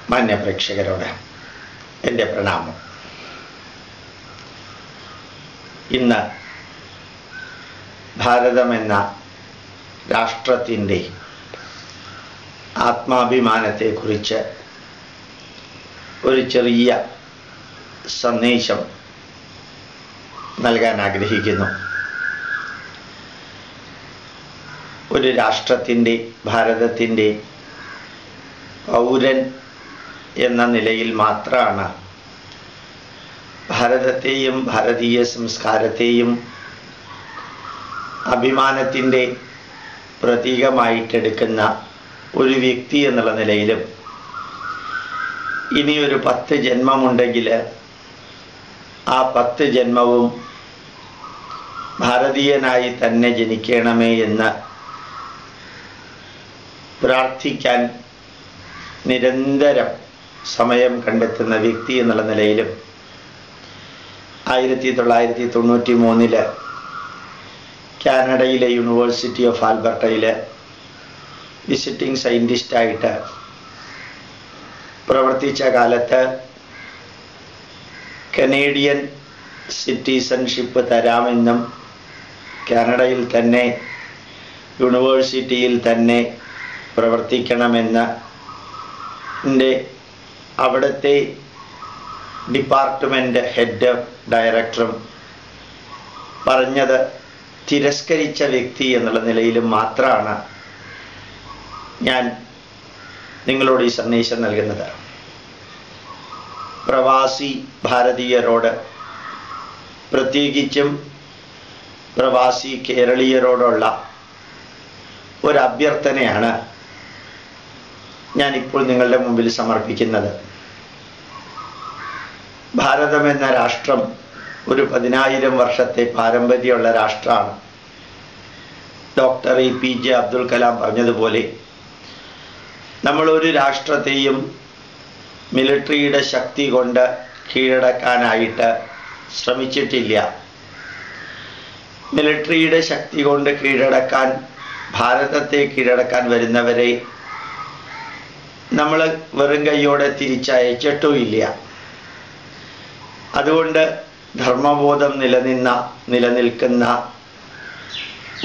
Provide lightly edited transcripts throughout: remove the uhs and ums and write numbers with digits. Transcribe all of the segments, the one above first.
മാന്യ പ്രേക്ഷകരോട് എൻ്റെ പ്രണാമം. ഇന്ന് ഭാരതമെന്ന രാഷ്ട്രത്തിൻ്റെ ആത്മാഭിമാനത്തെക്കുറിച്ച് ഒരു ചെറിയ സന്ദേശം നൽകാൻ ആഗ്രഹിക്കുന്നു. ഒരു രാഷ്ട്രത്തിൻ്റെ, ഭാരതത്തിൻ്റെ പൗരൻ എന്ന നിലയിൽ മാത്രമാണ് ഭാരതത്തെയും ഭാരതീയ സംസ്കാരത്തെയും അഭിമാനത്തിൻ്റെ പ്രതീകമായിട്ടെടുക്കുന്ന ഒരു വ്യക്തി എന്നുള്ള നിലയിലും ഇനിയൊരു 10 ജന്മമുണ്ടെങ്കിൽ ആ 10 ജന്മവും ഭാരതീയനായി തന്നെ ജനിക്കണമേ എന്ന് പ്രാർത്ഥിക്കാൻ നിരന്തരം സമയം കണ്ടെത്തുന്ന വ്യക്തി എന്നുള്ള നിലയിലും 1993 കാനഡയിലെ യൂണിവേഴ്സിറ്റി ഓഫ് ആൽബർട്ടയിൽ വിസിറ്റിംഗ് സയൻറ്റിസ്റ്റായിട്ട് പ്രവർത്തിച്ച കാലത്ത് കനേഡിയൻ സിറ്റിസൺഷിപ്പ് തരാമെന്നും കാനഡയിൽ തന്നെ യൂണിവേഴ്സിറ്റിയിൽ തന്നെ പ്രവർത്തിക്കണമെന്ന് അവിടുത്തെ ഡിപ്പാർട്ട്മെൻറ്റ് ഹെഡ് ഡയറക്ടറും പറഞ്ഞത് തിരസ്കരിച്ച വ്യക്തി എന്നുള്ള നിലയിലും മാത്രമാണ് ഞാൻ നിങ്ങളോട് ഈ സന്ദേശം നൽകുന്നത്. പ്രവാസി ഭാരതീയരോട്, പ്രത്യേകിച്ചും പ്രവാസി കേരളീയരോടുള്ള ഒരു അഭ്യർത്ഥനയാണ് ഞാനിപ്പോൾ നിങ്ങളുടെ മുമ്പിൽ സമർപ്പിക്കുന്നത്. ഭാരതം എന്ന രാഷ്ട്രം ഒരു 10,000 വർഷത്തെ പാരമ്പര്യമുള്ള രാഷ്ട്രമാണ്. ഡോക്ടർ APJ അബ്ദുൽ കലാം പറഞ്ഞതുപോലെ നമ്മളൊരു രാഷ്ട്രത്തെയും മിലിറ്ററിയുടെ ശക്തി കൊണ്ട് കീഴടക്കാനായിട്ട് ശ്രമിച്ചിട്ടില്ല. മിലിറ്ററിയുടെ ശക്തി കൊണ്ട് കീഴടക്കാൻ, ഭാരതത്തെ കീഴടക്കാൻ വരുന്നവരെ നമ്മൾ വെറും കൈയോടെ തിരിച്ചയച്ചിട്ടുമില്ല. അതുകൊണ്ട് ധർമ്മബോധം നിലനിൽക്കുന്ന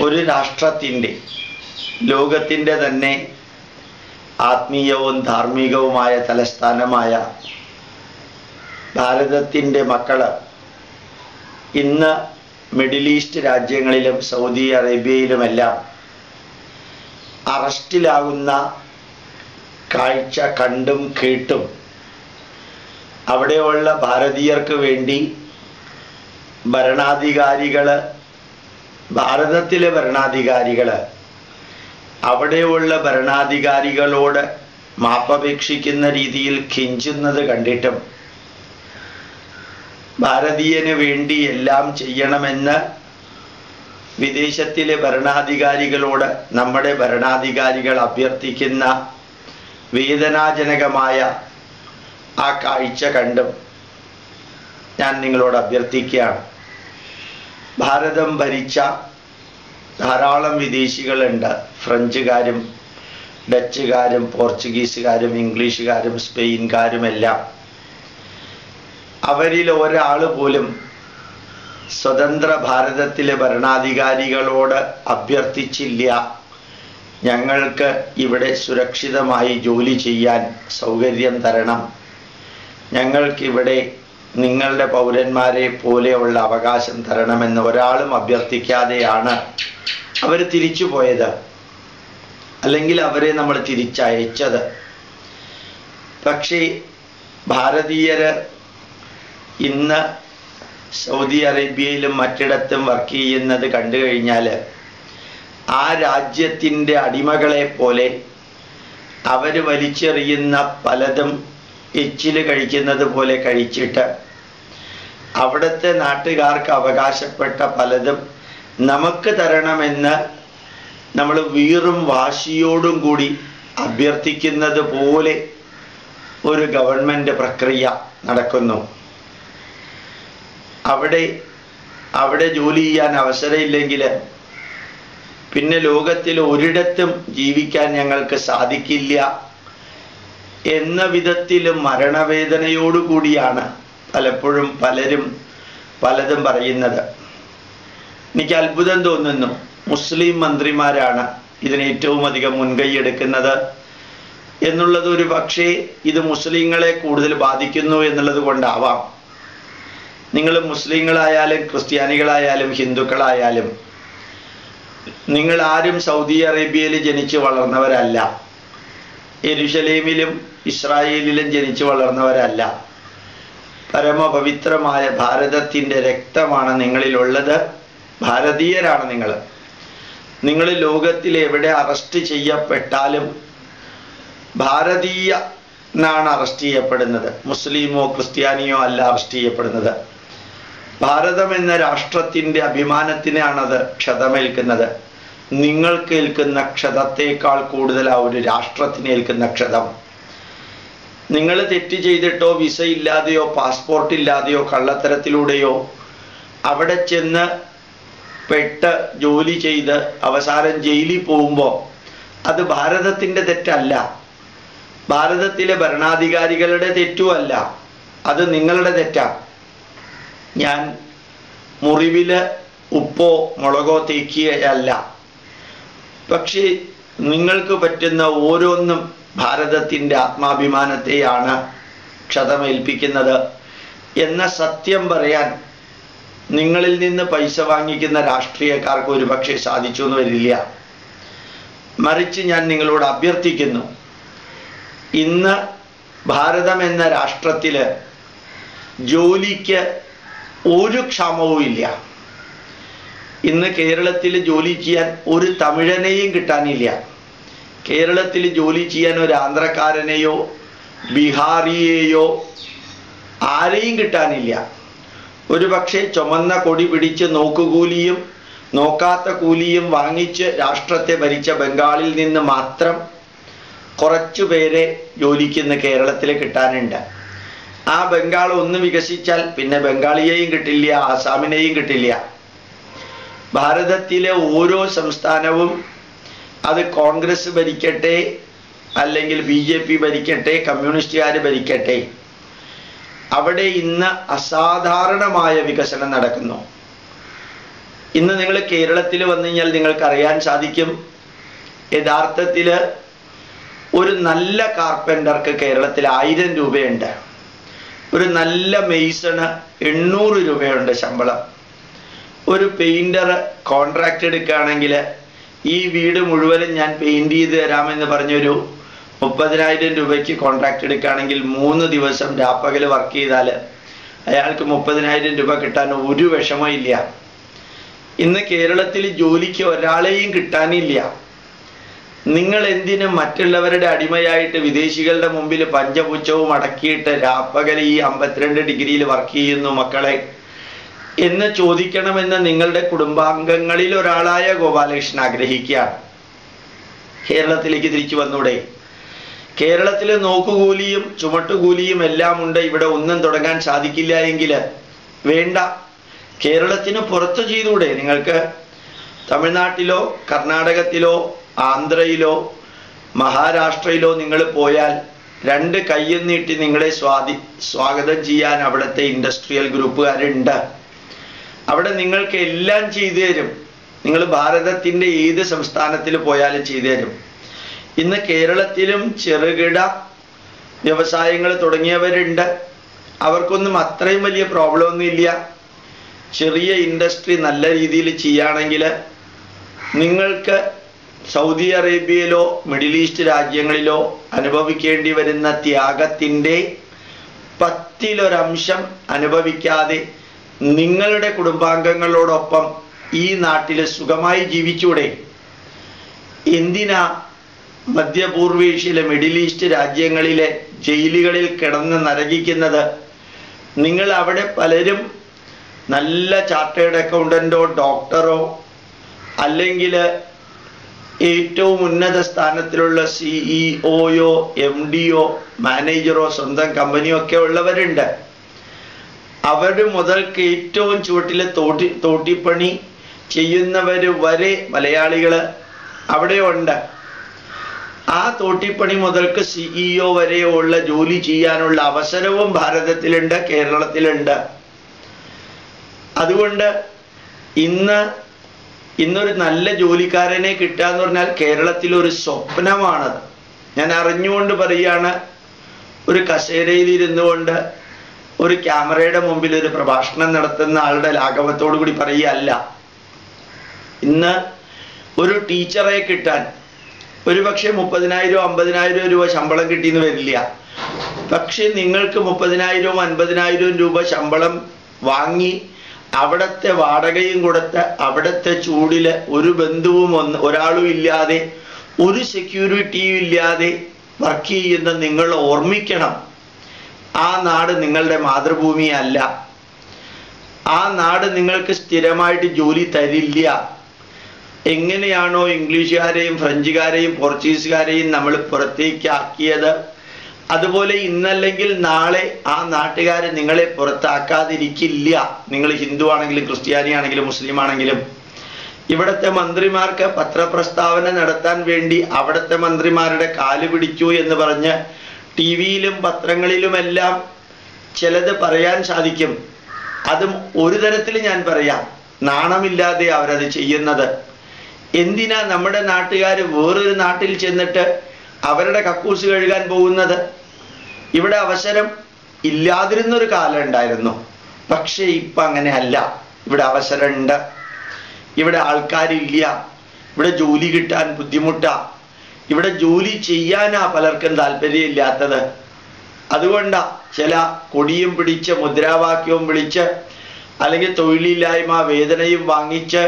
ഒരു രാഷ്ട്രത്തിൻ്റെ, ലോകത്തിൻ്റെ തന്നെ ആത്മീയവും ധാർമ്മികവുമായ തലസ്ഥാനമായ ഭാരതത്തിൻ്റെ മക്കൾ ഇന്ന് മിഡിൽ ഈസ്റ്റ് രാജ്യങ്ങളിലും സൗദി അറേബ്യയിലുമെല്ലാം അറസ്റ്റിലാകുന്ന കാഴ്ച കണ്ടും കേട്ടും അവിടെയുള്ള ഭാരതീയർക്ക് വേണ്ടി ഭാരതത്തിലെ ഭരണാധികാരികൾ അവിടെയുള്ള ഭരണാധികാരികളോട് മാപ്പപേക്ഷിക്കുന്ന രീതിയിൽ കെഞ്ചുന്നത് കണ്ടിട്ടും ഭാരതീയന് വേണ്ടി എല്ലാം ചെയ്യണമെന്ന് വിദേശത്തിലെ ഭരണാധികാരികളോട് നമ്മുടെ ഭരണാധികാരികൾ അഭ്യർത്ഥിക്കുന്ന വേദനാജനകമായ ആ കാഴ്ച കണ്ടും ഞാൻ നിങ്ങളോട് അഭ്യർത്ഥിക്കുകയാണ്. ഭാരതം ഭരിച്ച ധാരാളം വിദേശികളുണ്ട്. ഫ്രഞ്ചുകാരും ഡച്ചുകാരും പോർച്ചുഗീസുകാരും ഇംഗ്ലീഷുകാരും സ്പെയിൻകാരുമെല്ലാം. അവരിൽ ഒരാൾ പോലും സ്വതന്ത്ര ഭാരതത്തിലെ ഭരണാധികാരികളോട് അഭ്യർത്ഥിച്ചില്ല, ഞങ്ങൾക്ക് ഇവിടെ സുരക്ഷിതമായി ജോലി ചെയ്യാൻ സൗകര്യം തരണം, ഞങ്ങൾക്കിവിടെ നിങ്ങളുടെ പൗരന്മാരെ പോലെയുള്ള അവകാശം തരണമെന്ന് ഒരാളും അഭ്യർത്ഥിക്കാതെയാണ് അവർ തിരിച്ചു പോയത്, അല്ലെങ്കിൽ അവരെ നമ്മൾ തിരിച്ചയച്ചത്. പക്ഷേ ഭാരതീയര് ഇന്ന് സൗദി അറേബ്യയിലും മറ്റിടത്തും വർക്ക് ചെയ്യുന്നത് കണ്ടു കഴിഞ്ഞാൽ ആ രാജ്യത്തിൻ്റെ അടിമകളെ പോലെ അവർ വലിച്ചെറിയുന്ന പലതും എച്ചിൽ കഴിക്കുന്നത് പോലെ കഴിച്ചിട്ട് അവിടുത്തെ നാട്ടുകാർക്ക് അവകാശപ്പെട്ട പലതും നമുക്ക് തരണമെന്ന് നമ്മൾ വീറും വാശിയോടും കൂടി അഭ്യർത്ഥിക്കുന്നത് പോലെ ഒരു ഗവൺമെൻറ് പ്രക്രിയ നടക്കുന്നു. അവിടെ ജോലി ചെയ്യാൻ അവസരമില്ലെങ്കിൽ പിന്നെ ലോകത്തിൽ ഒരിടത്തും ജീവിക്കാൻ ഞങ്ങൾക്ക് സാധിക്കില്ല എന്ന വിധത്തിൽ മരണവേദനയോടുകൂടിയാണ് പലപ്പോഴും പലരും പലതും പറയുന്നത്. എനിക്ക് അത്ഭുതം തോന്നുന്നു. മുസ്ലിം മന്ത്രിമാരാണ് ഇതിന് ഏറ്റവും അധികം മുൻകൈ എടുക്കുന്നത് എന്നുള്ളത് ഒരു പക്ഷേ ഇത് മുസ്ലിങ്ങളെ കൂടുതൽ ബാധിക്കുന്നു എന്നുള്ളത് കൊണ്ടാവാം. നിങ്ങൾ മുസ്ലിങ്ങളായാലും ക്രിസ്ത്യാനികളായാലും ഹിന്ദുക്കളായാലും നിങ്ങൾ ആരും സൗദി അറേബ്യയിൽ ജനിച്ചു വളർന്നവരല്ല, യെരുശലേമിലും ഇസ്രായേലിലും ജനിച്ചു വളർന്നവരല്ല. പരമപവിത്രമായ ഭാരതത്തിൻ്റെ രക്തമാണ് നിങ്ങളിലുള്ളത്. ഭാരതീയരാണ് നിങ്ങൾ. നിങ്ങൾ ലോകത്തിൽ എവിടെ അറസ്റ്റ് ചെയ്യപ്പെട്ടാലും ഭാരതീയനാണ് അറസ്റ്റ് ചെയ്യപ്പെടുന്നത്, മുസ്ലിമോ ക്രിസ്ത്യാനിയോ അല്ല അറസ്റ്റ് ചെയ്യപ്പെടുന്നത്. ഭാരതം എന്ന രാഷ്ട്രത്തിൻ്റെ അഭിമാനത്തിനാണത് ക്ഷതമേൽക്കുന്നത്. നിങ്ങൾക്ക് ഏൽക്കുന്ന ക്ഷതത്തേക്കാൾ കൂടുതൽ ആ ഒരു രാഷ്ട്രത്തിന് ഏൽക്കുന്ന ക്ഷതം. നിങ്ങൾ തെറ്റ് ചെയ്തിട്ടോ വിസ ഇല്ലാതെയോ പാസ്പോർട്ട് ഇല്ലാതെയോ കള്ളത്തരത്തിലൂടെയോ അവിടെ ചെന്ന് പെട്ട് ജോലി ചെയ്ത് അവസാനം ജയിലിൽ പോകുമ്പോൾ അത് ഭാരതത്തിൻ്റെ തെറ്റല്ല, ഭാരതത്തിലെ ഭരണാധികാരികളുടെ തെറ്റുമല്ല, അത് നിങ്ങളുടെ തെറ്റാണ്. ഞാൻ മുറിവിൽ ഉപ്പോ മുളകോ തേക്കുകയല്ല, പക്ഷേ നിങ്ങൾക്ക് പറ്റുന്ന ഓരോന്നും ഭാരതത്തിൻ്റെ ആത്മാഭിമാനത്തെയാണ് ക്ഷതമേൽപ്പിക്കുന്നത് എന്ന സത്യം പറയാൻ നിങ്ങളിൽ നിന്ന് പൈസ വാങ്ങിക്കുന്ന രാഷ്ട്രീയക്കാർക്ക് ഒരു പക്ഷേ സാധിച്ചു എന്ന് വരില്ല. മറിച്ച് ഞാൻ നിങ്ങളോട് അഭ്യർത്ഥിക്കുന്നു, ഇന്ന് ഭാരതം എന്ന രാഷ്ട്രത്തിൽ ജോലിക്ക് ഒരു ക്ഷാമവും ഇല്ല. ഇന്ന് കേരളത്തിൽ ജോലി ചെയ്യാൻ ഒരു തമിഴനെയും കിട്ടാനില്ല. കേരളത്തിൽ ജോലി ചെയ്യാൻ ഒരു ആന്ധ്രക്കാരനെയോ ബീഹാറിയെയോ ആരെയും കിട്ടാനില്ല. ഒരു പക്ഷേ ചുമന്ന കൊടി പിടിച്ച് നോക്കുകൂലിയും നോക്കാത്ത കൂലിയും വാങ്ങിച്ച് രാഷ്ട്രത്തെ ഭരിച്ച ബംഗാളിൽ നിന്ന് മാത്രം കുറച്ചു പേരെ ജോലിക്കുന്ന കേരളത്തിൽ കിട്ടാനുണ്ട്. ആ ബംഗാൾ ഒന്ന് വികസിച്ചാൽ പിന്നെ ബംഗാളിയെയും കിട്ടില്ല, ആസാമിനെയും കിട്ടില്ല. ഭാരതത്തിലെ ഓരോ സംസ്ഥാനവും അത് കോൺഗ്രസ് ഭരിക്കട്ടെ അല്ലെങ്കിൽ BJP ഭരിക്കട്ടെ കമ്മ്യൂണിസ്റ്റുകാർ ഭരിക്കട്ടെ, അവിടെ ഇന്ന് അസാധാരണമായ വികസനം നടക്കുന്നു. ഇന്ന് നിങ്ങൾ കേരളത്തിൽ വന്നു കഴിഞ്ഞാൽ നിങ്ങൾക്കറിയാൻ സാധിക്കും, യഥാർത്ഥത്തിൽ ഒരു നല്ല കാർപ്പൻ്റർക്ക് കേരളത്തിൽ 1000 രൂപയുണ്ട്. ഒരു നല്ല മെയ്സണ് 800 രൂപയുണ്ട് ശമ്പളം. ഒരു പെയിൻറ്റർ കോൺട്രാക്റ്റ് എടുക്കുകയാണെങ്കിൽ ഈ വീട് മുഴുവനും ഞാൻ പെയിൻറ് ചെയ്ത് തരാമെന്ന് പറഞ്ഞൊരു 30,000 രൂപയ്ക്ക് കോൺട്രാക്റ്റ് എടുക്കുകയാണെങ്കിൽ 3 ദിവസം രാപ്പകൽ വർക്ക് ചെയ്താൽ അയാൾക്ക് 30,000 രൂപ കിട്ടാൻ ഒരു വിഷമമില്ല. ഇന്ന് കേരളത്തിൽ ജോലിക്ക് ഒരാളെയും കിട്ടാനില്ല. നിങ്ങൾ എന്തിനും മറ്റുള്ളവരുടെ അടിമയായിട്ട് വിദേശികളുടെ മുമ്പിൽ പഞ്ചപുച്ഛവും അടക്കിയിട്ട് രാപ്പകൽ ഈ 52 ഡിഗ്രിയിൽ വർക്ക് ചെയ്യുന്നു മക്കളെ എന്ന് ചോദിക്കണമെന്ന് നിങ്ങളുടെ കുടുംബാംഗങ്ങളിൽ ഒരാളായ ഗോപാലകൃഷ്ണൻ ആഗ്രഹിക്കുകയാണ്. കേരളത്തിലേക്ക് തിരിച്ചു വന്നൂടെ? കേരളത്തിൽ നോക്കുകൂലിയും ചുമട്ടുകൂലിയും എല്ലാം ഉണ്ട്. ഇവിടെ ഒന്നും തുടങ്ങാൻ സാധിക്കില്ല എങ്കിൽ വേണ്ട, കേരളത്തിന് പുറത്ത് ചെയ്തൂടെ? നിങ്ങൾക്ക് തമിഴ്നാട്ടിലോ കർണാടകത്തിലോ ആന്ധ്രയിലോ മഹാരാഷ്ട്രയിലോ നിങ്ങൾ പോയാൽ 2 കയ്യും നീട്ടി നിങ്ങളെ സ്വാഗതം ചെയ്യാൻ അവിടുത്തെ ഇൻഡസ്ട്രിയൽ ഗ്രൂപ്പുകാരുണ്ട്. അവിടെ നിങ്ങൾക്ക് എല്ലാം ചെയ്തു തരും. നിങ്ങൾ ഭാരതത്തിൻ്റെ ഏത് സംസ്ഥാനത്തിൽ പോയാലും ചെയ്തു തരും. ഇന്ന് കേരളത്തിലും ചെറുകിട വ്യവസായങ്ങൾ തുടങ്ങിയവരുണ്ട്. അവർക്കൊന്നും അത്രയും വലിയ പ്രോബ്ലം ഒന്നുമില്ല. ചെറിയ ഇൻഡസ്ട്രി നല്ല രീതിയിൽ ചെയ്യുകയാണെങ്കിൽ നിങ്ങൾക്ക് സൗദി അറേബ്യയിലോ മിഡിൽ ഈസ്റ്റ് രാജ്യങ്ങളിലോ അനുഭവിക്കേണ്ടി വരുന്ന ത്യാഗത്തിൻ്റെ 10% അനുഭവിക്കാതെ നിങ്ങളുടെ കുടുംബാംഗങ്ങളോടൊപ്പം ഈ നാട്ടിൽ സുഖമായി ജീവിച്ചൂടെ? എന്തിനാ മധ്യപൂർവേഷ്യയിലെ മിഡിൽ ഈസ്റ്റ് രാജ്യങ്ങളിലെ ജയിലുകളിൽ കിടന്ന് നരകിക്കുന്നത്? നിങ്ങൾ അവിടെ പലരും നല്ല ചാർട്ടേഡ് അക്കൗണ്ടൻ്റോ ഡോക്ടറോ അല്ലെങ്കിൽ ഏറ്റവും ഉന്നത സ്ഥാനത്തിലുള്ള CEO MDയോ മാനേജറോ സ്വന്തം കമ്പനിയോ ഒക്കെ ഉള്ളവരുണ്ട്. അവർ മുതൽക്ക് ഏറ്റവും ചുവട്ടിൽ തോട്ടിപ്പണി ചെയ്യുന്നവർ വരെ മലയാളികൾ അവിടെ ഉണ്ട്. ആ തോട്ടിപ്പണി മുതൽക്ക് CEO വരെയുള്ള ജോലി ചെയ്യാനുള്ള അവസരവും ഭാരതത്തിലുണ്ട്, കേരളത്തിലുണ്ട്. അതുകൊണ്ട് ഇന്നൊരു നല്ല ജോലിക്കാരനെ കിട്ടുക എന്ന് പറഞ്ഞാൽ കേരളത്തിലൊരു സ്വപ്നമാണത്. ഞാൻ അറിഞ്ഞുകൊണ്ട് പറയുകയാണ്. ഒരു കസേരയിൽ ഇരുന്നു കൊണ്ട് ഒരു ക്യാമറയുടെ മുമ്പിൽ ഒരു പ്രഭാഷണം നടത്തുന്ന ആളുടെ ലാഘവത്തോടു കൂടി പറയുകയല്ല. ഇന്ന് ഒരു ടീച്ചറെ കിട്ടാൻ ഒരുപക്ഷെ 30,000 50,000 രൂപ ശമ്പളം കിട്ടിയെന്ന് വരില്ല. പക്ഷെ നിങ്ങൾക്ക് 30,000 50,000 രൂപ ശമ്പളം വാങ്ങി അവിടത്തെ വാടകയും കൊടുത്ത് അവിടത്തെ ചൂടില് ഒരു ബന്ധുവും ഒരാളും ഇല്ലാതെ ഒരു സെക്യൂരിറ്റിയും ഇല്ലാതെ വർക്ക് ചെയ്യുന്ന നിങ്ങൾ ഓർമ്മിക്കണം, ആ നാട് നിങ്ങളുടെ മാതൃഭൂമിയല്ല. ആ നാട് നിങ്ങൾക്ക് സ്ഥിരമായിട്ട് ജോലി തരില്ല. എങ്ങനെയാണോ ഇംഗ്ലീഷുകാരെയും ഫ്രഞ്ചുകാരെയും പോർച്ചുഗീസുകാരെയും നമ്മൾ പുറത്തേക്ക് ആക്കിയത്, അതുപോലെ ഇന്നല്ലെങ്കിൽ നാളെ ആ നാട്ടുകാർ നിങ്ങളെ പുറത്താക്കാതിരിക്കില്ല. നിങ്ങൾ ഹിന്ദു ആണെങ്കിലും ക്രിസ്ത്യാനി ആണെങ്കിലും മുസ്ലിം ആണെങ്കിലും. ഇവിടുത്തെ മന്ത്രിമാർക്ക് പത്രപ്രസ്താവന നടത്താൻ വേണ്ടി അവിടുത്തെ മന്ത്രിമാരുടെ കാല് പിടിച്ചു എന്ന് പറഞ്ഞ് TV-യിലും പത്രങ്ങളിലുമെല്ലാം ചിലത് പറയാൻ സാധിക്കും. അതും ഒരു തരത്തിൽ ഞാൻ പറയാം, നാണമില്ലാതെ അവരത് ചെയ്യുന്നത്. എന്തിനാ നമ്മുടെ നാട്ടുകാർ വേറൊരു നാട്ടിൽ ചെന്നിട്ട് അവരുടെ കക്കൂസ് കഴുകാൻ പോകുന്നത്? ഇവിടെ അവസരം ഇല്ലാതിരുന്നൊരു കാലം ഉണ്ടായിരുന്നു. പക്ഷേ ഇപ്പം അങ്ങനെ അല്ല. ഇവിടെ അവസരമുണ്ട്, ഇവിടെ ആൾക്കാരില്ല, ഇവിടെ ജോലി കിട്ടാൻ ബുദ്ധിമുട്ടാ, ഇവിടെ ജോലി ചെയ്യാനാ പലർക്കും താല്പര്യമില്ലാത്തത്. അതുകൊണ്ടാ ചില കൊടിയും പിടിച്ച് മുദ്രാവാക്യവും വിളിച്ച് അല്ലെങ്കിൽ തൊഴിലില്ലായ്മ വേതനയും വാങ്ങിച്ച്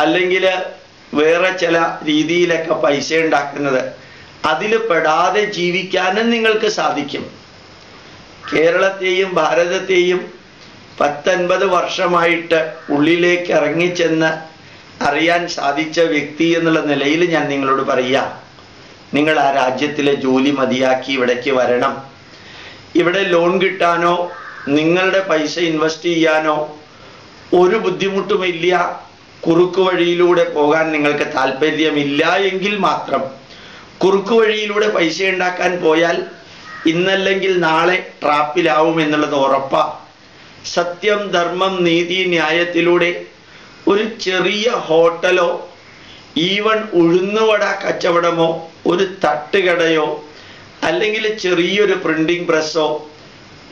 അല്ലെങ്കിൽ വേറെ ചില രീതിയിലൊക്കെ പൈസ ഉണ്ടാക്കുന്നത്. അതിൽ പെടാതെ ജീവിക്കാനും നിങ്ങൾക്ക് സാധിക്കും. കേരളത്തെയും ഭാരതത്തെയും 10-50 വർഷമായിട്ട് ഉള്ളിലേക്ക് ഇറങ്ങിച്ചെന്ന് അറിയാൻ സാധിച്ച വ്യക്തി എന്നുള്ള നിലയിൽ ഞാൻ നിങ്ങളോട് പറയാം, നിങ്ങൾ ആ രാജ്യത്തിലെ ജോലി മതിയാക്കി ഇവിടേക്ക് വരണം. ഇവിടെ ലോൺ കിട്ടാനോ നിങ്ങളുടെ പൈസ ഇൻവെസ്റ്റ് ചെയ്യാനോ ഒരു ബുദ്ധിമുട്ടുമില്ല. കുറുക്കു വഴിയിലൂടെ പോകാൻ നിങ്ങൾക്ക് താല്പര്യമില്ല എങ്കിൽ മാത്രം, കുറുക്കു വഴിയിലൂടെ പൈസ ഉണ്ടാക്കാൻ പോയാൽ ഇന്നല്ലെങ്കിൽ നാളെ ട്രാപ്പിലാവും എന്നുള്ളത് ഉറപ്പാ. സത്യം, ധർമ്മം, നീതി, ന്യായത്തിലൂടെ ഒരു ചെറിയ ഹോട്ടലോ ഈവൻ ഉഴുന്നുവട കച്ചവടമോ ഒരു തട്ടുകടയോ അല്ലെങ്കിൽ ചെറിയൊരു പ്രിന്റിംഗ് പ്രസ്സോ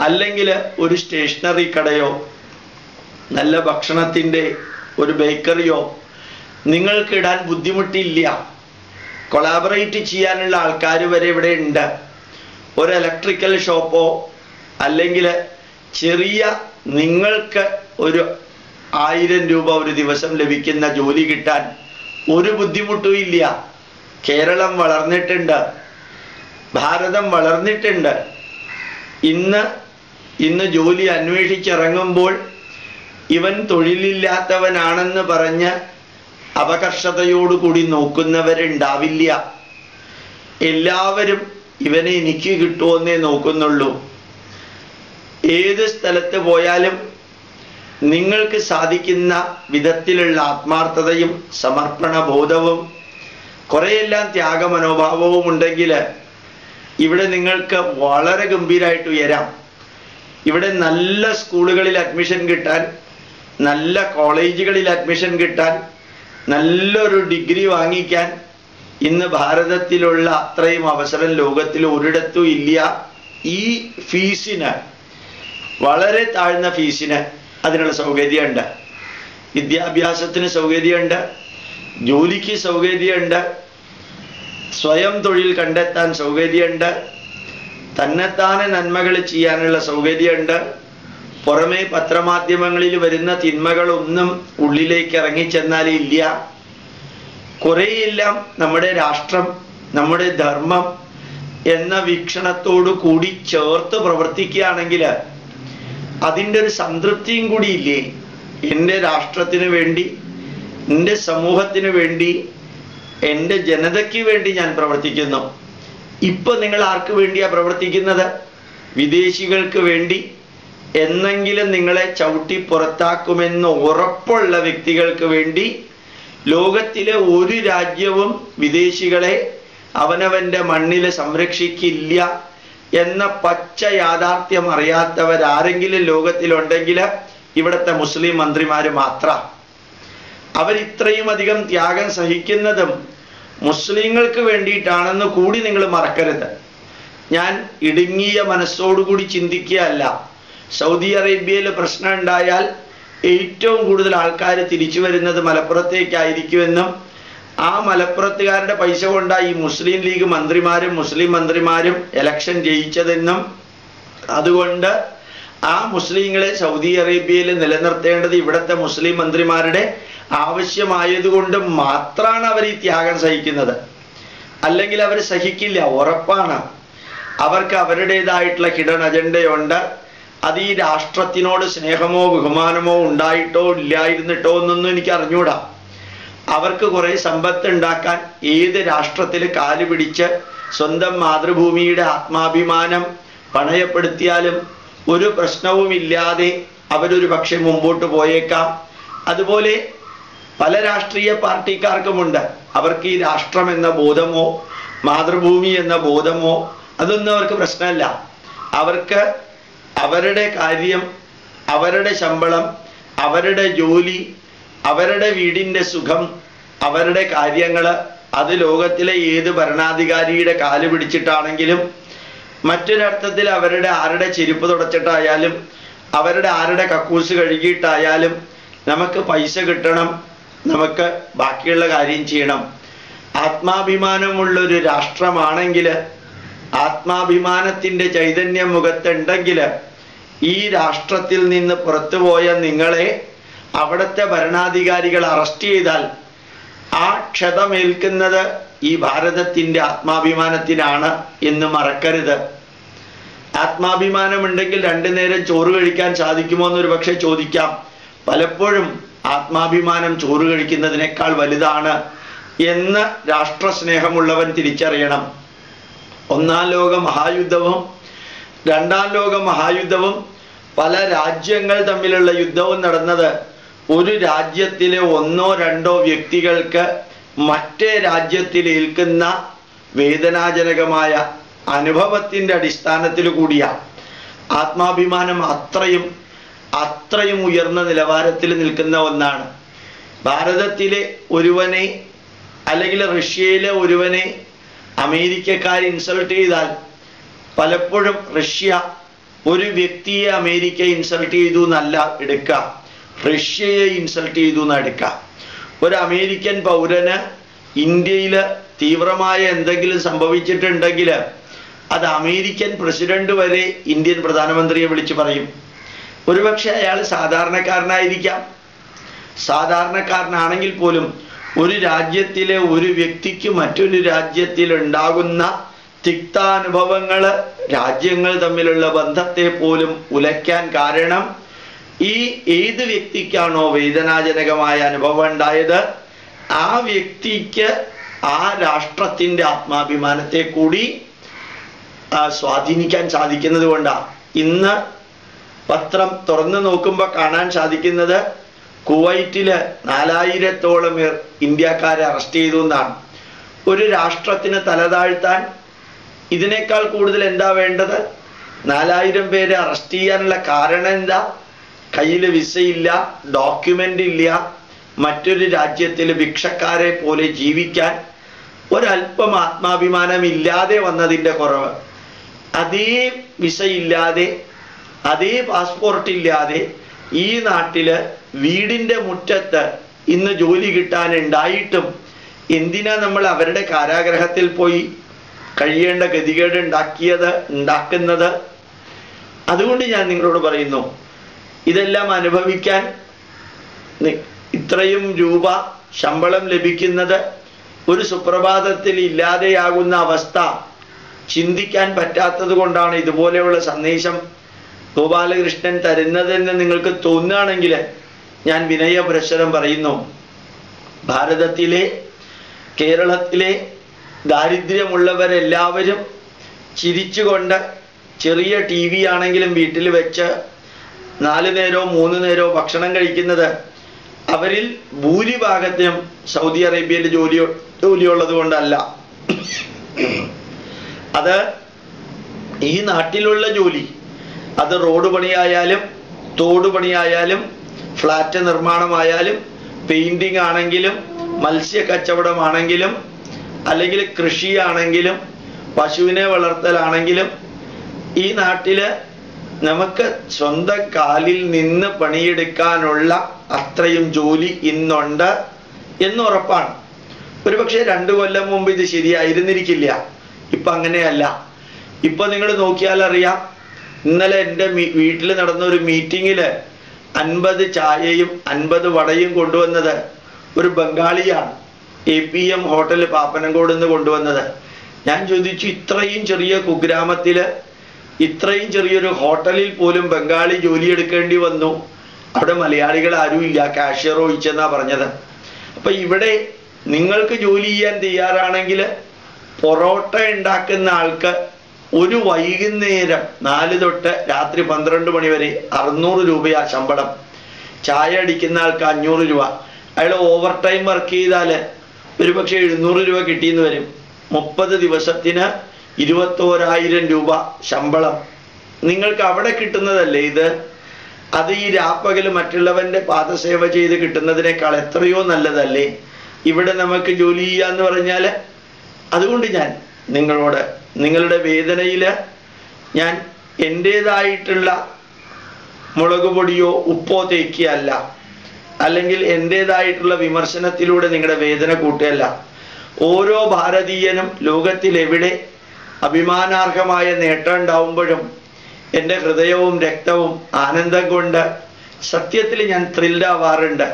അല്ലെങ്കിൽ ഒരു സ്റ്റേഷനറി കടയോ നല്ല ഭക്ഷണത്തിൻ്റെ ഒരു ബേക്കറിയോ നിങ്ങൾക്കിടാൻ ബുദ്ധിമുട്ടില്ല. കൊളാബറേറ്റ് ചെയ്യാനുള്ള ആൾക്കാർ വരെ ഇവിടെ ഉണ്ട്. ഒരു ഇലക്ട്രിക്കൽ ഷോപ്പോ അല്ലെങ്കിൽ ചെറിയ നിങ്ങൾക്ക് ഒരു 1000 രൂപ ഒരു ദിവസം ലഭിക്കുന്ന ജോലി കിട്ടാൻ ഒരു ബുദ്ധിമുട്ടും ഇല്ല. കേരളം വളർന്നിട്ടുണ്ട്, ഭാരതം വളർന്നിട്ടുണ്ട്. ഇന്ന് ജോലി അന്വേഷിച്ചിറങ്ങുമ്പോൾ ഇവൻ തൊഴിലില്ലാത്തവനാണെന്ന് പറഞ്ഞ് അപകർഷതയോടുകൂടി നോക്കുന്നവരുണ്ടാവില്ല. എല്ലാവരും ഇവനെ എനിക്ക് കിട്ടുമെന്നേ നോക്കുന്നുള്ളൂ. ഏത് സ്ഥലത്ത് പോയാലും നിങ്ങൾക്ക് സാധിക്കുന്ന വിധത്തിലുള്ള ആത്മാർത്ഥതയും സമർപ്പണ ബോധവും കുറെയെല്ലാം ത്യാഗമനോഭാവവും ഉണ്ടെങ്കിൽ ഇവിടെ നിങ്ങൾക്ക് വളരെ ഗംഭീരമായിട്ട് ഉയരാം. ഇവിടെ നല്ല സ്കൂളുകളിൽ അഡ്മിഷൻ കിട്ടാൻ, നല്ല കോളേജുകളിൽ അഡ്മിഷൻ കിട്ടാൻ, നല്ലൊരു ഡിഗ്രി വാങ്ങിക്കാൻ ഇന്ന് ഭാരതത്തിലുള്ള അത്രയും അവസരം ലോകത്തിൽ ഒരിടത്തും ഇല്ല. ഈ ഫീസിന്, വളരെ താഴ്ന്ന ഫീസിന് അതിനുള്ള സൗകര്യമുണ്ട്. വിദ്യാഭ്യാസത്തിന് സൗകര്യമുണ്ട്, ജോലിക്ക് സൗകര്യമുണ്ട്, സ്വയം തൊഴിൽ കണ്ടെത്താൻ സൗകര്യമുണ്ട്, തന്നെത്താനെ നന്മകൾ ചെയ്യാനുള്ള സൗകര്യമുണ്ട്. പുറമേ പത്രമാധ്യമങ്ങളിൽ വരുന്ന തിന്മകളൊന്നും ഉള്ളിലേക്ക് ഇറങ്ങിച്ചെന്നാലേ ഇല്ല. കുറേയെല്ലാം നമ്മുടെ രാഷ്ട്രം, നമ്മുടെ ധർമ്മം എന്ന വീക്ഷണത്തോടു കൂടി ചേർത്ത് പ്രവർത്തിക്കുകയാണെങ്കിൽ അതിൻ്റെ ഒരു സംതൃപ്തിയും കൂടി ഇല്ലേ? എൻ്റെ രാഷ്ട്രത്തിന് വേണ്ടി, എൻ്റെ സമൂഹത്തിന് വേണ്ടി, എൻ്റെ ജനതയ്ക്ക് വേണ്ടി ഞാൻ പ്രവർത്തിക്കുന്നു. ഇപ്പൊ നിങ്ങൾ ആർക്ക് വേണ്ടിയാ പ്രവർത്തിക്കുന്നത്? വിദേശികൾക്ക് വേണ്ടി. എന്നെങ്കിലും നിങ്ങളെ ചവിട്ടി പുറത്താക്കുമെന്ന് ഉറപ്പുള്ള വ്യക്തികൾക്ക് വേണ്ടി. ലോകത്തിലെ ഒരു രാജ്യവും വിദേശികളെ അവനവന്റെ മണ്ണില് സംരക്ഷിക്കില്ല എന്ന പച്ച യാഥാർത്ഥ്യം അറിയാത്തവരാരെങ്കിലും ലോകത്തിലുണ്ടെങ്കിൽ ഇവിടുത്തെ മുസ്ലിം മന്ത്രിമാര് മാത്രം. അവരിത്രയും അധികം ത്യാഗം സഹിക്കുന്നതും മുസ്ലിങ്ങൾക്ക് വേണ്ടിയിട്ടാണെന്ന് കൂടി നിങ്ങൾ മറക്കരുത്. ഞാൻ ഇടുങ്ങിയ മനസ്സോടുകൂടി ചിന്തിക്കുകയല്ല. സൗദി അറേബ്യയിൽ പ്രശ്നം ഉണ്ടായാൽ ഏറ്റവും കൂടുതൽ ആൾക്കാർ തിരിച്ചു വരുന്നത് മലപ്പുറത്തേക്കായിരിക്കുമെന്നും ആ മലപ്പുറത്തുകാരുടെ പൈസ കൊണ്ടായി മുസ്ലിം ലീഗ് മന്ത്രിമാരും മുസ്ലിം മന്ത്രിമാരും ഇലക്ഷൻ ജയിച്ചതെന്നും അതുകൊണ്ട് ആ മുസ്ലിങ്ങളെ സൗദി അറേബ്യയിൽ നിലനിർത്തേണ്ടത് ഇവിടുത്തെ മുസ്ലിം മന്ത്രിമാരുടെ ആവശ്യമായതുകൊണ്ട് മാത്രമാണ് അവർ ഈ ത്യാഗം സഹിക്കുന്നത്. അല്ലെങ്കിൽ അവർ സഹിക്കില്ല, ഉറപ്പാണ്. അവർക്ക് അവരുടേതായിട്ടുള്ള ഹിഡൻ അജണ്ടയുണ്ട്. അത് ഈ രാഷ്ട്രത്തിനോട് സ്നേഹമോ ബഹുമാനമോ ഉണ്ടായിട്ടോ ഇല്ലായിരുന്നിട്ടോ എന്നൊന്നും എനിക്ക് അറിഞ്ഞൂടാ. അവർക്ക് കുറെ സമ്പത്ത് ഉണ്ടാക്കാൻ ഏത് രാഷ്ട്രത്തിൽ കാല് പിടിച്ച് സ്വന്തം മാതൃഭൂമിയുടെ ആത്മാഭിമാനം പണയപ്പെടുത്തിയാലും ഒരു പ്രശ്നവുമില്ലാതെ അവരൊരു പക്ഷെ മുമ്പോട്ട് പോയേക്കാം. അതുപോലെ പല രാഷ്ട്രീയ പാർട്ടിക്കാർക്കുമുണ്ട്. അവർക്ക് ഈ രാഷ്ട്രം എന്ന ബോധമോ മാതൃഭൂമി എന്ന ബോധമോ അതൊന്നും അവർക്ക് പ്രശ്നമല്ല. അവർക്ക് അവരുടെ കാര്യം, അവരുടെ ശമ്പളം, അവരുടെ ജോലി, അവരുടെ വീടിൻ്റെ സുഖം, അവരുടെ കാര്യങ്ങൾ അത് ലോകത്തിലെ ഏത് ഭരണാധികാരിയുടെ കാല് പിടിച്ചിട്ടാണെങ്കിലും മറ്റൊരർത്ഥത്തിൽ അവരുടെ ആരുടെ ചെരുപ്പ് തുടച്ചിട്ടായാലും അവരുടെ ആരുടെ കക്കൂസ് കഴുകിയിട്ടായാലും നമുക്ക് പൈസ കിട്ടണം, നമുക്ക് ബാക്കിയുള്ള കാര്യം ചെയ്യണം. ആത്മാഭിമാനമുള്ളൊരു രാഷ്ട്രമാണെങ്കിൽ, ആത്മാഭിമാനത്തിൻ്റെ ചൈതന്യം മുഖത്തുണ്ടെങ്കിൽ ഈ രാഷ്ട്രത്തിൽ നിന്ന് പുറത്തുപോയ നിങ്ങളെ അവിടുത്തെ ഭരണാധികാരികൾ അറസ്റ്റ് ചെയ്താൽ ആ ക്ഷതമേൽക്കുന്നത് ഈ ഭാരതത്തിൻ്റെ ആത്മാഭിമാനത്തിനാണ് എന്ന് മറക്കരുത്. ആത്മാഭിമാനമുണ്ടെങ്കിൽ രണ്ടു നേരം ചോറ് കഴിക്കാൻ സാധിക്കുമോ എന്നൊരു പക്ഷെ ചോദിക്കാം. പലപ്പോഴും ആത്മാഭിമാനം ചോറ് കഴിക്കുന്നതിനേക്കാൾ വലുതാണ് എന്ന് രാഷ്ട്രസ്നേഹമുള്ളവൻ തിരിച്ചറിയണം. ഒന്നാം ലോക മഹായുദ്ധവും രണ്ടാം ലോക മഹായുദ്ധവും പല രാജ്യങ്ങൾ തമ്മിലുള്ള യുദ്ധവും നടന്നത് ഒരു രാജ്യത്തിലെ ഒന്നോ രണ്ടോ വ്യക്തികൾക്ക് മറ്റേ രാജ്യത്തിൽ ഏൽക്കുന്ന വേദനാജനകമായ അനുഭവത്തിൻ്റെ അടിസ്ഥാനത്തിൽ കൂടിയാണ്. ആത്മാഭിമാനം അത്രയും ഉയർന്ന നിലവാരത്തിൽ നിൽക്കുന്ന ഒന്നാണ്. ഭാരതത്തിലെ ഒരുവനെ അല്ലെങ്കിൽ റഷ്യയിലെ ഒരുവനെ അമേരിക്കക്കാർ ഇൻസൾട്ട് ചെയ്താൽ പലപ്പോഴും റഷ്യ ഒരു വ്യക്തിയെ അമേരിക്ക ഇൻസൾട്ട് ചെയ്തു എന്നല്ല എടുക്കുക, റഷ്യയെ ഇൻസൾട്ട് ചെയ്തു എന്ന് എടുക്കുക. ഒരു അമേരിക്കൻ പൗരന് ഇന്ത്യയിൽ തീവ്രമായ എന്തെങ്കിലും സംഭവിച്ചിട്ടുണ്ടെങ്കിൽ അത് അമേരിക്കൻ പ്രസിഡന്റ് വരെ ഇന്ത്യൻ പ്രധാനമന്ത്രിയെ വിളിച്ചു പറയും. ഒരുപക്ഷെ അയാൾ സാധാരണക്കാരനായിരിക്കാം. സാധാരണക്കാരനാണെങ്കിൽ പോലും ഒരു രാജ്യത്തിലെ ഒരു വ്യക്തിക്ക് മറ്റൊരു രാജ്യത്തിൽ ഉണ്ടാകുന്ന തിക്താനുഭവങ്ങൾ രാജ്യങ്ങൾ തമ്മിലുള്ള ബന്ധത്തെ പോലും ഉലയ്ക്കാൻ കാരണം ഈ ഏത് വ്യക്തിക്കാണോ വേദനാജനകമായ അനുഭവം ഉണ്ടായത് ആ വ്യക്തിക്ക് ആ രാഷ്ട്രത്തിൻ്റെ ആത്മാഭിമാനത്തെ കൂടി സ്വാധീനിക്കാൻ സാധിക്കുന്നത് കൊണ്ടാണ്. ഇന്ന് പത്രം തുറന്നു നോക്കുമ്പോൾ കാണാൻ സാധിക്കുന്നത് കുവൈറ്റില് 4000-ഓളം പേർ ഇന്ത്യക്കാരെ അറസ്റ്റ് ചെയ്തു എന്നാണ്. ഒരു രാഷ്ട്രത്തിന് തലതാഴ്ത്താൻ ഇതിനേക്കാൾ കൂടുതൽ എന്താ വേണ്ടത്? 4000 പേരെ അറസ്റ്റ് ചെയ്യാനുള്ള കാരണം എന്താ? കയ്യിൽ വിസയില്ല, ഡോക്യുമെന്റ് ഇല്ല, മറ്റൊരു രാജ്യത്തിൽ ഭിക്ഷക്കാരെ പോലെ ജീവിക്കാൻ ഒരല്പം ആത്മാഭിമാനം ഇല്ലാതെ വന്നതിൻ്റെ കുറവ്. അതേ വിസയില്ലാതെ അതേ പാസ്പോർട്ട് ഇല്ലാതെ ഈ നാട്ടില് വീടിൻ്റെ മുറ്റത്ത് ഇന്ന് ജോലി കിട്ടാനുണ്ടായിട്ടും എന്തിനാ നമ്മൾ അവരുടെ കാരാഗ്രഹത്തിൽ പോയി കഴിയേണ്ട ഗതികേട് ഉണ്ടാക്കുന്നത്? അതുകൊണ്ട് ഞാൻ നിങ്ങളോട് പറയുന്നു, ഇതെല്ലാം അനുഭവിക്കാൻ ഇത്രയും രൂപ ശമ്പളം ലഭിക്കുന്നത് ഒരു സുപ്രഭാതത്തിൽ ഇല്ലാതെയാകുന്ന അവസ്ഥ ചിന്തിക്കാൻ പറ്റാത്തത് കൊണ്ടാണ് ഇതുപോലെയുള്ള സന്ദേശം ഗോപാലകൃഷ്ണൻ തരുന്നതെന്ന് നിങ്ങൾക്ക് തോന്നുകയാണെങ്കിൽ ഞാൻ വിനയപുരസ്സരം പറയുന്നു. ഭാരതത്തിലെ കേരളത്തിലെ ദാരിദ്ര്യമുള്ളവരെല്ലാവരും ചിരിച്ചുകൊണ്ട് ചെറിയ TV ആണെങ്കിലും വീട്ടിൽ വെച്ച് 4 നേരവും 3 നേരവും ഭക്ഷണം കഴിക്കുന്നത് അവരിൽ ഭൂരിഭാഗത്തിനും സൗദി അറേബ്യയിൽ ജോലിയുള്ളത് കൊണ്ടല്ല. അത് ഈ നാട്ടിലുള്ള ജോലി, അത് റോഡ് പണിയായാലും തോട് പണിയായാലും ഫ്ലാറ്റ് നിർമ്മാണമായാലും പെയിന്റിംഗ് ആണെങ്കിലും മത്സ്യ കച്ചവടമാണെങ്കിലും അല്ലെങ്കിൽ കൃഷിയാണെങ്കിലും പശുവിനെ വളർത്തലാണെങ്കിലും ഈ നാട്ടില് നമുക്ക് സ്വന്തം കാലിൽ നിന്ന് പണിയെടുക്കാനുള്ള അത്രയും ജോലി ഇന്നുണ്ട് എന്നുറപ്പാണ്. ഒരുപക്ഷെ 2 കൊല്ലം മുമ്പ് ഇത് ശരിയായിരുന്നിരിക്കില്ല. ഇപ്പൊ അങ്ങനെയല്ല. ഇപ്പൊ നിങ്ങൾ നോക്കിയാൽ അറിയാം. ഇന്നലെ എൻ്റെ വീട്ടിൽ നടന്ന ഒരു മീറ്റിങ്ങില് 50 ചായയും 50 വടയും കൊണ്ടുവന്നത് ഒരു ബംഗാളിയാണ്. APM ഹോട്ടൽ പാപ്പനംകോട് നിന്ന് കൊണ്ടുവന്നത്. ഞാൻ ചോദിച്ചു, ഇത്രയും ചെറിയ കുഗ്രാമത്തില് ഇത്രയും ചെറിയൊരു ഹോട്ടലിൽ പോലും ബംഗാളി ജോലിയെടുക്കേണ്ടി വന്നു, അവിടെ മലയാളികൾ ആരുമില്ല, കാഷ്യർ ഒഴിച്ചെന്നാ പറഞ്ഞത്. അപ്പൊ ഇവിടെ നിങ്ങൾക്ക് ജോലി ചെയ്യാൻ തയ്യാറാണെങ്കിൽ പൊറോട്ട ഉണ്ടാക്കുന്ന ആൾക്ക് ഒരു വൈകുന്നേരം 4 തൊട്ട് രാത്രി 12 മണി വരെ 600 രൂപയാ ശമ്പളം. ചായ അടിക്കുന്ന ആൾക്ക് 500 രൂപ. അയാൾ ഓവർ ടൈം വർക്ക് ചെയ്താല് ഒരുപക്ഷെ 700 രൂപ കിട്ടിയെന്ന് വരും. 30 ദിവസത്തിന് 21,000 രൂപ ശമ്പളം. നിങ്ങൾക്ക് അവിടെ കിട്ടുന്നതല്ലേ ഇത്? അത് ഈ രാപ്പകല് മറ്റുള്ളവന്റെ പാദസേവ ചെയ്ത് കിട്ടുന്നതിനേക്കാൾ എത്രയോ നല്ലതല്ലേ ഇവിടെ നമുക്ക് ജോലി ചെയ്യാന്ന് പറഞ്ഞാല്? അതുകൊണ്ട് ഞാൻ നിങ്ങളോട് നിങ്ങളുടെ വേദനയില് ഞാൻ എൻ്റേതായിട്ടുള്ള മുളക് പൊടിയോ ഉപ്പോ തേക്കിയല്ല, അല്ലെങ്കിൽ എൻ്റേതായിട്ടുള്ള വിമർശനത്തിലൂടെ നിങ്ങളുടെ വേദന കൂട്ടുകയല്ല. ഓരോ ഭാരതീയനും ലോകത്തിൽ എവിടെ അഭിമാനാർഹമായ നേട്ടം ഉണ്ടാവുമ്പോഴും എൻ്റെ ഹൃദയവും രക്തവും ആനന്ദം കൊണ്ട് സത്യത്തിൽ ഞാൻ ത്രില്ലാവാറുണ്ട്.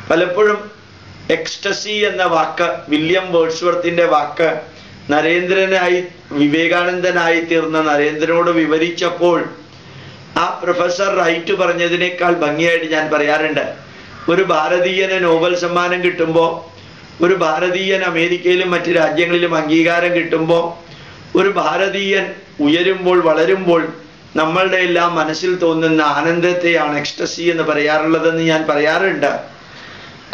പലപ്പോഴും എക്സ്റ്റസി എന്ന വാക്ക്, വില്യം വേർഡ്സ്വർത്തിന്റെ വാക്ക്, നരേന്ദ്രനായി വിവേകാനന്ദനായി തീർന്ന നരേന്ദ്രനോട് വിവരിച്ചപ്പോൾ ആ പ്രൊഫസർ റൈറ്റ് പറഞ്ഞതിനേക്കാൾ ഭംഗിയായിട്ട് ഞാൻ പറയാറുണ്ട്. ഒരു ഭാരതീയന് നോബൽ സമ്മാനം കിട്ടുമ്പോൾ, ഒരു ഭാരതീയൻ അമേരിക്കയിലും മറ്റ് രാജ്യങ്ങളിലും അംഗീകാരം കിട്ടുമ്പോൾ, ഒരു ഭാരതീയൻ ഉയരുമ്പോൾ വളരുമ്പോൾ നമ്മളുടെ എല്ലാം മനസ്സിൽ തോന്നുന്ന ആനന്ദത്തെയാണ് എക്സ്റ്റസി എന്ന് പറയാറുള്ളതെന്ന് ഞാൻ പറയാറുണ്ട്.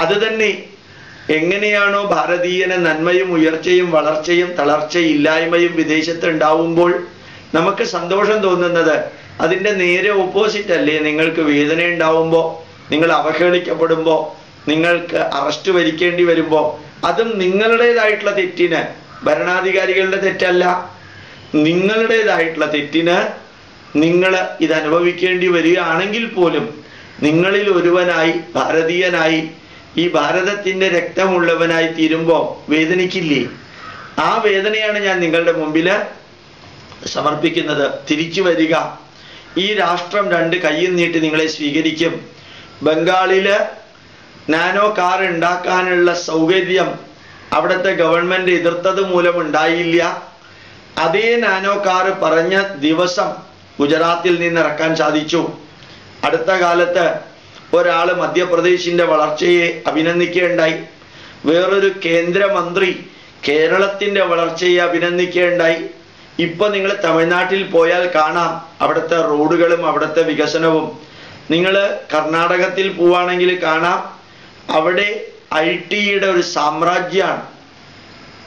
അത് തന്നെ എങ്ങനെയാണോ ഭാരതീയന് നന്മയും ഉയർച്ചയും വളർച്ചയും തളർച്ചയില്ലായ്മയും വിദേശത്ത് ഉണ്ടാവുമ്പോൾ നമുക്ക് സന്തോഷം തോന്നുന്നത്, അതിൻ്റെ നേരെ ഓപ്പോസിറ്റ് അല്ലേ നിങ്ങൾക്ക് വേദന ഉണ്ടാവുമ്പോൾ, നിങ്ങൾ അവഹേളിക്കപ്പെടുമ്പോൾ, നിങ്ങൾക്ക് അറസ്റ്റ് വരിക്കേണ്ടി വരുമ്പോൾ? അതും നിങ്ങളുടേതായിട്ടുള്ള തെറ്റിന്, ഭരണാധികാരികളുടെ തെറ്റല്ല, നിങ്ങളുടേതായിട്ടുള്ള തെറ്റിന് നിങ്ങൾ ഇത് അനുഭവിക്കേണ്ടി വരികയാണെങ്കിൽ പോലും നിങ്ങളിൽ ഒരുവനായി, ഭാരതീയനായി, ഈ ഭാരതത്തിൻ്റെ രക്തമുള്ളവനായി തീരുമ്പോൾ വേദനിക്കില്ലേ? ആ വേദനയാണ് ഞാൻ നിങ്ങളുടെ മുമ്പിൽ സമർപ്പിക്കുന്നത്. തിരിച്ചു വരിക. ഈ രാഷ്ട്രം 2 കൈയും നീട്ടി നിങ്ങളെ സ്വീകരിക്കും. ബംഗാളില് നാനോ കാർ ഉണ്ടാക്കാനുള്ള സൗകര്യം അവിടുത്തെ ഗവൺമെന്റ് എതിർത്തത് മൂലം ഉണ്ടായില്ല. അതേ നാനോ കാർ പറഞ്ഞ ദിവസം ഗുജറാത്തിൽ നിന്ന് ഇറക്കാൻ സാധിച്ചു. അടുത്ത കാലത്ത് ഒരാൾ മധ്യപ്രദേശിന്റെ വളർച്ചയെ അഭിനന്ദിക്കുകയുണ്ടായി. വേറൊരു കേന്ദ്രമന്ത്രി കേരളത്തിന്റെ വളർച്ചയെ അഭിനന്ദിക്കുകയുണ്ടായി. ഇപ്പൊ നിങ്ങൾ തമിഴ്നാട്ടിൽ പോയാൽ കാണാം അവിടുത്തെ റോഡുകളും അവിടുത്തെ വികസനവും. നിങ്ങൾ കർണാടകത്തിൽ പോവാണെങ്കിൽ കാണാം അവിടെ IT-യുടെ ഒരു സാമ്രാജ്യമാണ്.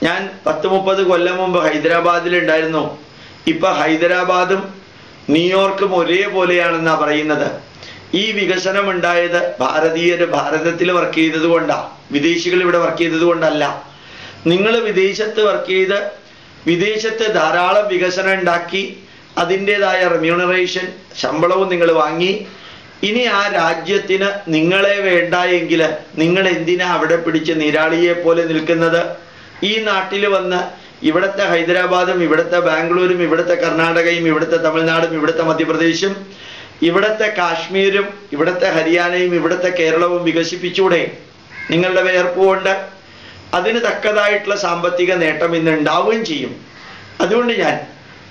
ഞാൻ 10-30 കൊല്ലം മുമ്പ് ഹൈദരാബാദിൽ ഉണ്ടായിരുന്നു. ഇപ്പൊ ഹൈദരാബാദും ന്യൂയോർക്കും ഒരേപോലെയാണെന്നാ പറയുന്നത്. ഈ വികസനം ഉണ്ടായത് ഭാരതീയര് ഭാരതത്തിൽ വർക്ക് ചെയ്തത് കൊണ്ടാണ്, വിദേശികൾ ഇവിടെ വർക്ക് ചെയ്തത് കൊണ്ടല്ല. നിങ്ങൾ വിദേശത്ത് വർക്ക് ചെയ്ത് വിദേശത്ത് ധാരാളം വികസനം ഉണ്ടാക്കി അതിൻ്റെതായ റെമ്യൂണറേഷൻ ശമ്പളവും നിങ്ങൾ വാങ്ങി. ഇനി ആ രാജ്യത്തിന് നിങ്ങളെ വേണ്ട എങ്കിൽ നിങ്ങൾ എന്തിനാ അവിടെ പിടിച്ച് നീരാളിയെ പോലെ നിൽക്കുന്നത്? ഈ നാട്ടിൽ വന്ന് ഇവിടുത്തെ ഹൈദരാബാദും ഇവിടുത്തെ ബാംഗ്ലൂരും ഇവിടുത്തെ കർണാടകയും ഇവിടുത്തെ തമിഴ്നാടും ഇവിടുത്തെ മധ്യപ്രദേശും ഇവിടുത്തെ കാശ്മീരും ഇവിടുത്തെ ഹരിയാനയും ഇവിടുത്തെ കേരളവും വികസിപ്പിച്ചൂടെ? നിങ്ങളുടെ വേർപ്പുകൊണ്ട് അതിന് തക്കതായിട്ടുള്ള സാമ്പത്തിക നേട്ടം ഇന്ന് ഉണ്ടാവുകയും ചെയ്യും. അതുകൊണ്ട് ഞാൻ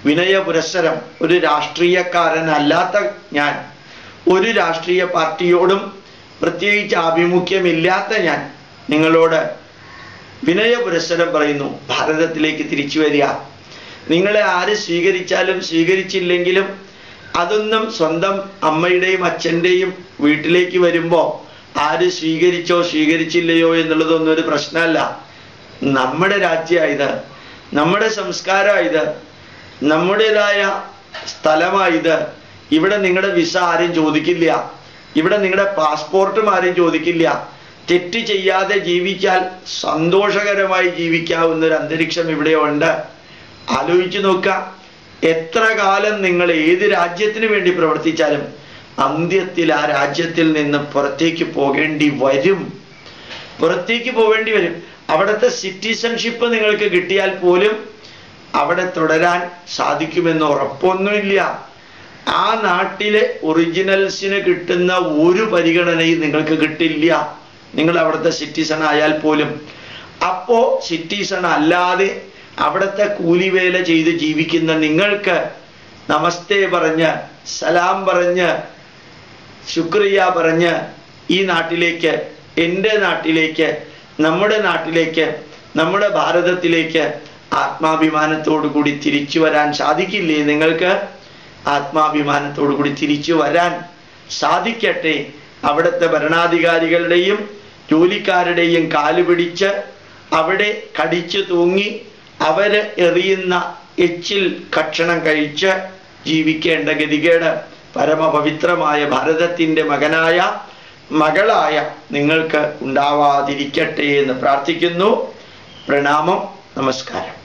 വിനയ പുരസ്സരം, ഒരു രാഷ്ട്രീയക്കാരനല്ലാത്ത ഞാൻ, ഒരു രാഷ്ട്രീയ പാർട്ടിയോടും പ്രത്യേകിച്ച് ആഭിമുഖ്യമില്ലാത്ത ഞാൻ നിങ്ങളോട് വിനയ പുരസ്സരം പറയുന്നു. ഭാരതത്തിലേക്ക് തിരിച്ചു വരിക. നിങ്ങളെ ആര് സ്വീകരിച്ചാലും സ്വീകരിച്ചില്ലെങ്കിലും അതൊന്നും സ്വന്തം അമ്മയുടെയും അച്ഛൻ്റെയും വീട്ടിലേക്ക് വരുമ്പോൾ ആര് സ്വീകരിച്ചോ സ്വീകരിച്ചില്ലയോ എന്നുള്ളതൊന്നും ഒരു പ്രശ്നമല്ല. നമ്മുടെ രാജ്യമായത്, നമ്മുടെ സംസ്കാരമായത്, നമ്മുടേതായ സ്ഥലമായത്. ഇവിടെ നിങ്ങളുടെ വിസ ആരും ചോദിക്കില്ല, ഇവിടെ നിങ്ങളുടെ പാസ്പോർട്ടും ആരും ചോദിക്കില്ല. തെറ്റ് ചെയ്യാതെ ജീവിച്ചാൽ സന്തോഷകരമായി ജീവിക്കാവുന്ന ഒരു അന്തരീക്ഷം ഇവിടെ ഉണ്ട്. ആലോചിച്ചു നോക്കുക, എത്ര കാലം നിങ്ങൾ ഏത് രാജ്യത്തിന് വേണ്ടി പ്രവർത്തിച്ചാലും അന്ത്യത്തിൽ ആ രാജ്യത്തിൽ നിന്ന് പുറത്തേക്ക് പോകേണ്ടി വരും. അവിടുത്തെ സിറ്റിസൺഷിപ്പ് നിങ്ങൾക്ക് കിട്ടിയാൽ പോലും അവിടെ തുടരാൻ സാധിക്കുമെന്ന് ഉറപ്പൊന്നുമില്ല. ആ നാട്ടിലെ ഒറിജിനൽസിന് കിട്ടുന്ന ഒരു പരിഗണനയും നിങ്ങൾക്ക് കിട്ടില്ല, നിങ്ങൾ അവിടുത്തെ സിറ്റിസൺ ആയാൽ പോലും. അപ്പോ സിറ്റിസൺ അല്ലാതെ അവിടുത്തെ കൂലിവേല ചെയ്ത് ജീവിക്കുന്ന നിങ്ങൾക്ക് നമസ്തേ പറഞ്ഞ്, സലാം പറഞ്ഞ്, ശുക്രിയ പറഞ്ഞ് ഈ നാട്ടിലേക്ക്, എൻ്റെ നാട്ടിലേക്ക്, നമ്മുടെ നാട്ടിലേക്ക്, നമ്മുടെ ഭാരതത്തിലേക്ക് ആത്മാഭിമാനത്തോടു കൂടി തിരിച്ചു വരാൻ സാധിക്കില്ലേ? നിങ്ങൾക്ക് ആത്മാഭിമാനത്തോടു കൂടി തിരിച്ചു വരാൻ സാധിക്കട്ടെ. അവിടുത്തെ ഭരണാധികാരികളുടെയും ജോലിക്കാരുടെയും കാല് പിടിച്ച് അവിടെ കടിച്ചു തൂങ്ങി അവര് എറിയുന്ന എച്ചിൽ കഷണം കഴിച്ച് ജീവിക്കേണ്ട ഗതികേട് പരമപവിത്രമായ ഭാരതത്തിൻ്റെ മകളായ നിങ്ങൾക്ക് ഉണ്ടാവാതിരിക്കട്ടെ എന്ന് പ്രാർത്ഥിക്കുന്നു. പ്രണാമം, നമസ്കാരം.